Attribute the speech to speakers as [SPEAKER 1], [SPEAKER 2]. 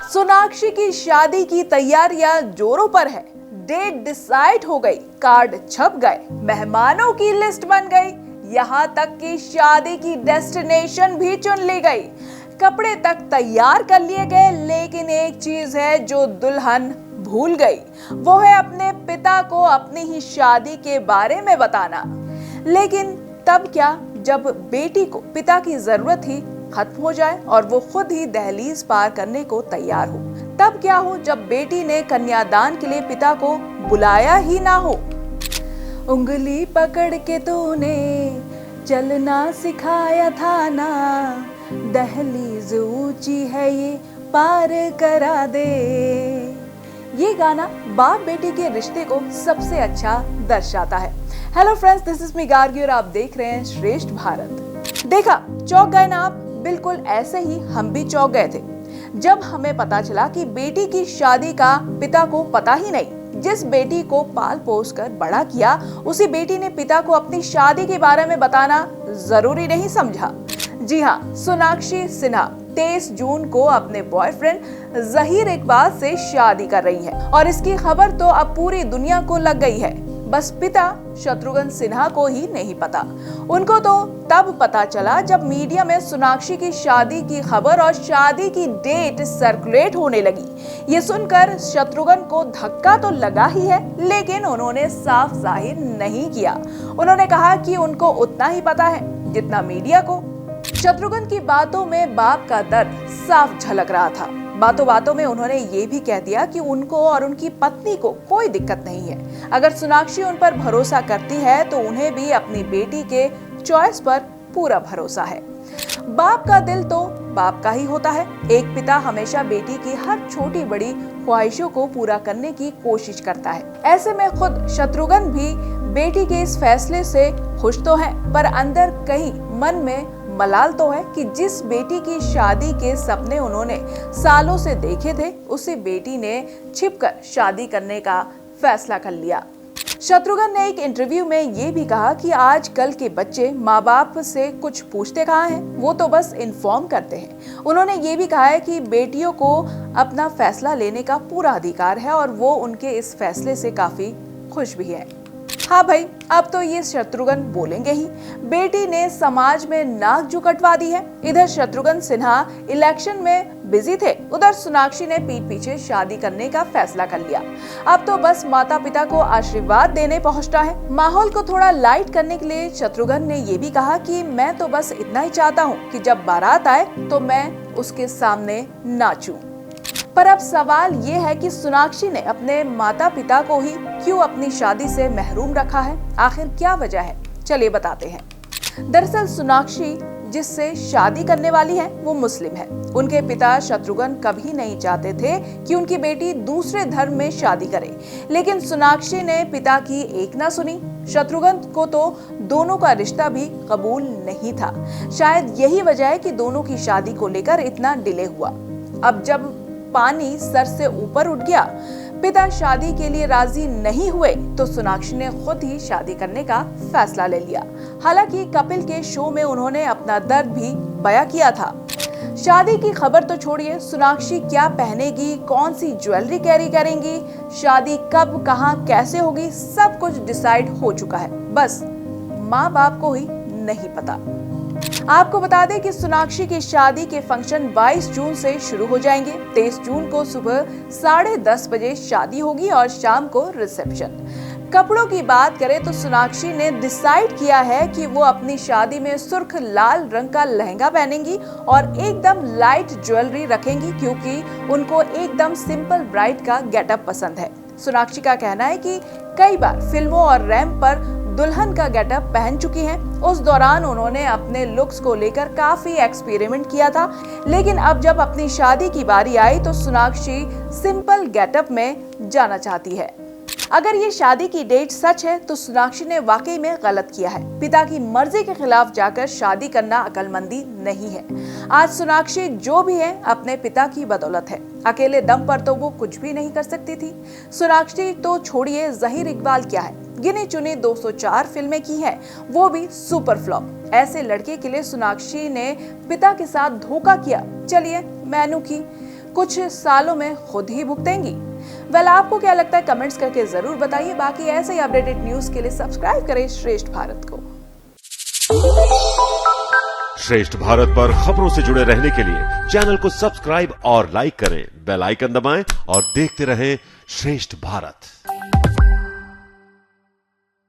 [SPEAKER 1] सोनाक्षी की शादी की तैयारियां जोरों पर है। डेट डिसाइड हो गई, कार्ड छप गए, मेहमानों की लिस्ट बन गई, यहाँ तक कि शादी की डेस्टिनेशन भी चुन ली गई, कपड़े तक तैयार कर लिए गए। लेकिन एक चीज है जो दुल्हन भूल गई, वो है अपने पिता को अपनी ही शादी के बारे में बताना। लेकिन तब क्या, जब बेटी को पिता की जरूरत ही खत्म हो जाए और वो खुद ही दहलीज पार करने को तैयार हो। तब क्या हो जब बेटी ने कन्यादान के लिए पिता को बुलाया ही ना हो। उंगली पकड़ के तूने चलना सिखाया था ना, दहलीज ऊंची है ये पार करा दे। ये गाना बाप बेटी के रिश्ते को सबसे अच्छा दर्शाता है। Hello friends, this is me Gargi और आप देख रहे हैं श्रेष्ठ भारत। देखा, चौंक गए ना आप? बिल्कुल ऐसे ही हम भी चौंक गए थे जब हमें पता चला कि बेटी की शादी का पिता को पता ही नहीं। जिस बेटी को पाल पोस कर बड़ा किया, उसी बेटी ने पिता को अपनी शादी के बारे में बताना जरूरी नहीं समझा। जी हाँ, सोनाक्षी सिन्हा 23 जून को अपने बॉयफ्रेंड जहीर इकबाल से शादी कर रही है और इसकी खबर तो अब पूरी दुनिया को लग गई है। बस पिता शत्रुघ्न सिन्हा को ही नहीं पता। उनको तो तब पता चला जब मीडिया में सोनाक्षी की शादी की खबर और शादी की डेट सर्कुलेट होने लगी। ये सुनकर शत्रुघ्न को धक्का तो लगा ही है, लेकिन उन्होंने साफ जाहिर नहीं किया। उन्होंने कहा कि उनको उतना ही पता है जितना मीडिया को। शत्रुघ्न की बातों में बाप का दर्द साफ झलक रहा था। बातों बातों में उन्होंने ये भी कह दिया कि उनको और उनकी पत्नी को कोई दिक्कत नहीं है। अगर सोनाक्षी उन पर भरोसा करती है तो उन्हें भी अपनी बेटी के चॉइस पर पूरा भरोसा है। बाप का दिल तो बाप का ही होता है। एक पिता हमेशा बेटी की हर छोटी बड़ी ख्वाहिशों को पूरा करने की कोशिश करता है। ऐसे में खुद शत्रुघ्न भी बेटी के इस फैसले से खुश तो है, पर अंदर कहीं मन में मलाल तो है कि जिस बेटी की शादी के सपने उन्होंने सालों से देखे थे, उसी बेटी ने छिपकर शादी करने का फैसला कर लिया। शत्रुघ्न ने एक इंटरव्यू में ये भी कहा कि आजकल के बच्चे माँ बाप से कुछ पूछते कहाँ हैं, वो तो बस इन्फॉर्म करते हैं। उन्होंने ये भी कहा है कि बेटियों को अपना फैसला लेने का पूरा अधिकार है और वो उनके इस फैसले से काफी खुश भी है। हाँ भाई, अब तो ये शत्रुघ्न बोलेंगे ही। बेटी ने समाज में नाक जो कटवा दी है। इधर शत्रुघ्न सिन्हा इलेक्शन में बिजी थे, उधर सोनाक्षी ने पीठ पीछे शादी करने का फैसला कर लिया। अब तो बस माता पिता को आशीर्वाद देने पहुंचता है। माहौल को थोड़ा लाइट करने के लिए शत्रुघ्न ने ये भी कहा कि मैं तो बस इतना ही चाहता हूँ कि जब बारात आए तो मैं उसके सामने नाचूं। पर अब सवाल ये है कि सोनाक्षी ने अपने माता पिता को ही क्यों अपनी शादी से महरूम रखा है? आखिर क्या वजह है? चलिए बताते हैं। दरअसल सोनाक्षी जिससे शादी करने वाली है वो मुस्लिम है। उनके पिता शत्रुघ्न कभी नहीं चाहते थे कि उनकी बेटी दूसरे धर्म में शादी करे, लेकिन सोनाक्षी ने पिता की एक ना सुनी। शत्रुघ्न को तो दोनों का रिश्ता भी कबूल नहीं था। शायद यही वजह है कि दोनों की शादी को लेकर इतना डिले हुआ। अब जब पानी सर से ऊपर उठ गया, पिता शादी के लिए राजी नहीं हुए, तो सोनाक्षी ने खुद ही शादी करने का फैसला ले लिया। हालांकि कपिल के शो में उन्होंने अपना दर्द भी बयां किया था। शादी की खबर तो छोड़िए, सोनाक्षी क्या पहनेगी, कौन सी ज्वेलरी कैरी करेंगी, शादी कब, कहां, कैसे होगी, सब कुछ डिसाइड हो चुका है। बस माँ बाप को ही नहीं पता। आपको बता दें कि सोनाक्षी की शादी के फंक्शन 22 जून से शुरू हो जाएंगे। 23 जून को सुबह 10:30 बजे शादी होगी और शाम को रिसेप्शन। कपड़ों की बात करें तो सोनाक्षी ने डिसाइड किया है कि वो अपनी शादी में सुर्ख लाल रंग का लहंगा पहनेंगी और एकदम लाइट ज्वेलरी रखेंगी, क्योंकि उनको एकदम सिंपल ब्राइड का गेटअप पसंद है। सोनाक्षी का कहना है कि कई बार फिल्मों और रैंप पर दुल्हन का गेटअप पहन चुकी हैं। उस दौरान उन्होंने अपने लुक्स को लेकर काफी एक्सपेरिमेंट किया था, लेकिन अब जब अपनी शादी की बारी आई तो सोनाक्षी सिंपल गेटअप में जाना चाहती है। अगर ये शादी की डेट सच है तो सोनाक्षी ने वाकई में गलत किया है। पिता की मर्जी के खिलाफ जाकर शादी करना अक्लमंदी नहीं है। आज सोनाक्षी जो भी है अपने पिता की बदौलत है। अकेले दम पर तो वो कुछ भी नहीं कर सकती थी। सोनाक्षी तो छोड़िए, जहीर इकबाल क्या है, गिनी चुनी 204 फिल्में की हैं, वो भी सुपर फ्लॉप। ऐसे लड़के के लिए सोनाक्षी ने पिता के साथ धोखा किया। चलिए, मैनू की कुछ सालों में खुद ही भुगतेंगी। वेल, आपको क्या लगता है कमेंट्स करके जरूर बताइए। बाकी ऐसे ही अपडेटेड न्यूज के लिए सब्सक्राइब करें श्रेष्ठ भारत को।
[SPEAKER 2] श्रेष्ठ भारत पर खबरों से जुड़े रहने के लिए चैनल को सब्सक्राइब और लाइक करें, बेल आइकन दबाएं और देखते रहें श्रेष्ठ भारत।